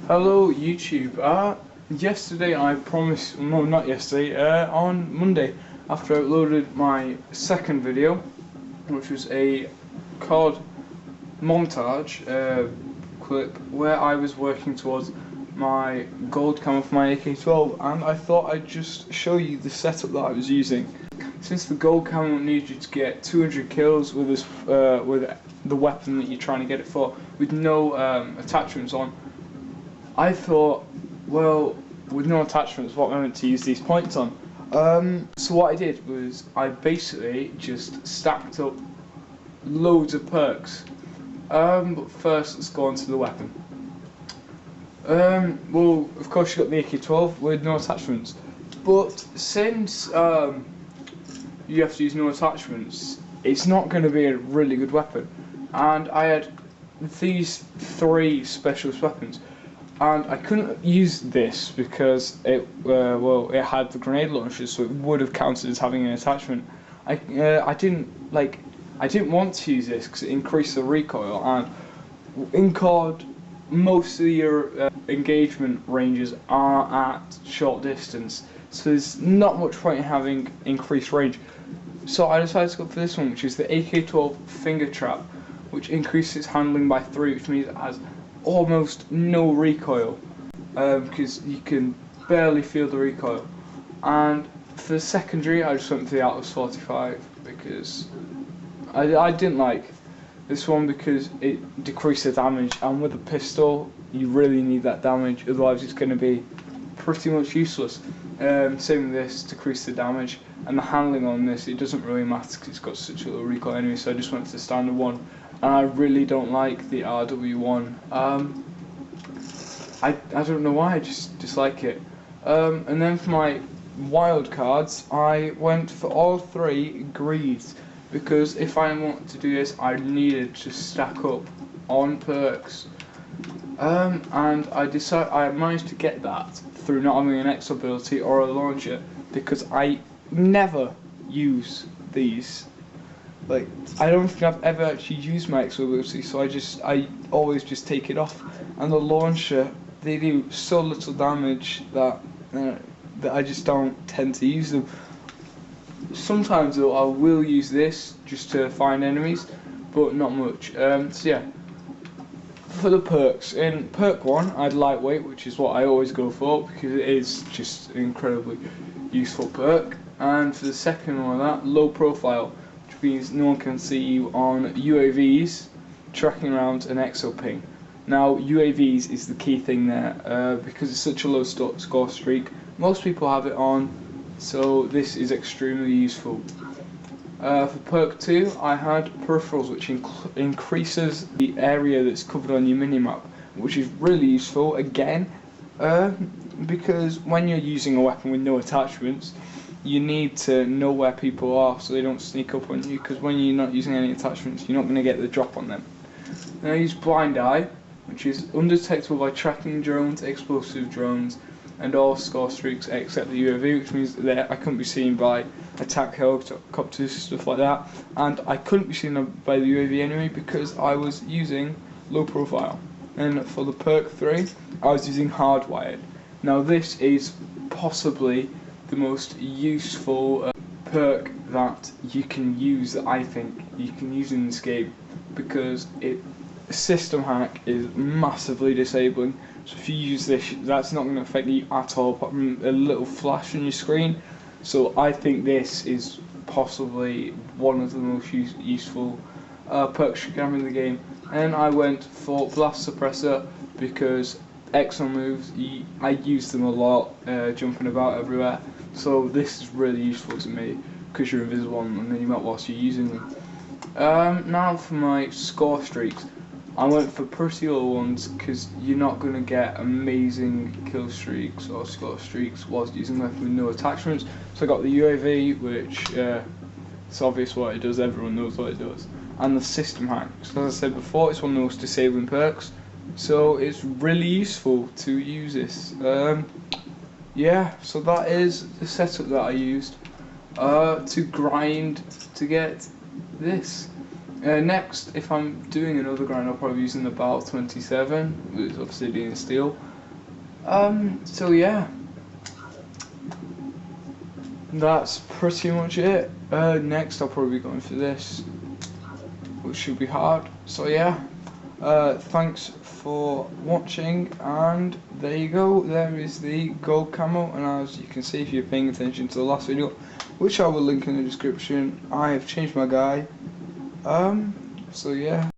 Hello YouTube. Yesterday I promised, no not yesterday, on Monday after I uploaded my second video, which was a CoD montage clip where I was working towards my gold camo for my AK-12, and I thought I'd just show you the setup that I was using. Since the gold camo needs you to get 200 kills with this, with the weapon that you're trying to get it for, with no attachments on, I thought, well, with no attachments, what am I meant to use these points on? So what I did was I basically just stacked up loads of perks. But first, let's go on to the weapon. Well, of course you got the AK-12 with no attachments, but since you have to use no attachments, it's not going to be a really good weapon. And I had these three specialist weapons, and I couldn't use this because it it had the grenade launchers, so it would have counted as having an attachment. I didn't want to use this because it increased the recoil, and in CoD most of your engagement ranges are at short distance, so there's not much point in having increased range. So I decided to go for this one, which is the AK-12 finger trap, which increases handling by 3, which means it has almost no recoil, because you can barely feel the recoil. And for the secondary, I just went for the Atlas 45 because I didn't like this one because it decreased the damage, and with a pistol you really need that damage, otherwise it's going to be pretty much useless. Same with this, decrease the damage, and the handling on this, it doesn't really matter because it's got such a low recoil anyway, so I just went to the standard one. And I really don't like the RW1. I don't know why, I just dislike it. And then for my wild cards, I went for all three greaves, because if I want to do this, I needed to stack up on perks. And I managed to get that through not having an X ability or a launcher, because I never use these. Like, I don't think I've ever actually used my X ability, so I always just take it off. And the launcher, they do so little damage that I just don't tend to use them. Sometimes though, I will use this just to find enemies, but not much. So yeah, for the perks, in perk 1 I had lightweight, which is what I always go for because it is just an incredibly useful perk. And for the second one of that, low profile, which means no one can see you on UAVs tracking around an exo ping. Now UAVs is the key thing there, because it's such a low score streak, most people have it on, so this is extremely useful. For perk 2 I had peripherals, which increases the area that's covered on your minimap, which is really useful again, because when you're using a weapon with no attachments, you need to know where people are so they don't sneak up on you, because when you're not using any attachments you're not going to get the drop on them. Then I use blind eye, which is undetectable by tracking drones, explosive drones, and all score streaks except the UAV, which means that I couldn't be seen by attack helicopters, stuff like that, and I couldn't be seen by the UAV anyway because I was using low profile. And for the perk 3 I was using hardwired. Now this is possibly the most useful perk that you can use, that I think you can use in this game, because system hack is massively disabling. So if you use this, that's not going to affect you at all, apart from a little flash on your screen. So I think this is possibly one of the most useful perks you can have in the game. And I went for blast suppressor because exo moves, I use them a lot, jumping about everywhere. So this is really useful to me because you're invisible on the minimap whilst you're using them. Now for my score streaks, I went for pretty low ones because you're not going to get amazing kill streaks or score streaks whilst using weapon with no attachments. So I got the UAV, which it's obvious what it does, everyone knows what it does, and the system hack. So as I said before, it's one of the most disabling perks, so it's really useful to use this. Yeah, so that is the setup that I used to grind to get this. Next, if I'm doing another grind, I'll probably be using the Bal 27 with obsidian steel. So yeah, that's pretty much it. Next, I'll probably be going for this, which should be hard. So yeah, thanks for watching, and there you go. There is the gold camo, and as you can see, if you're paying attention to the last video, which I will link in the description, I have changed my guy. So yeah.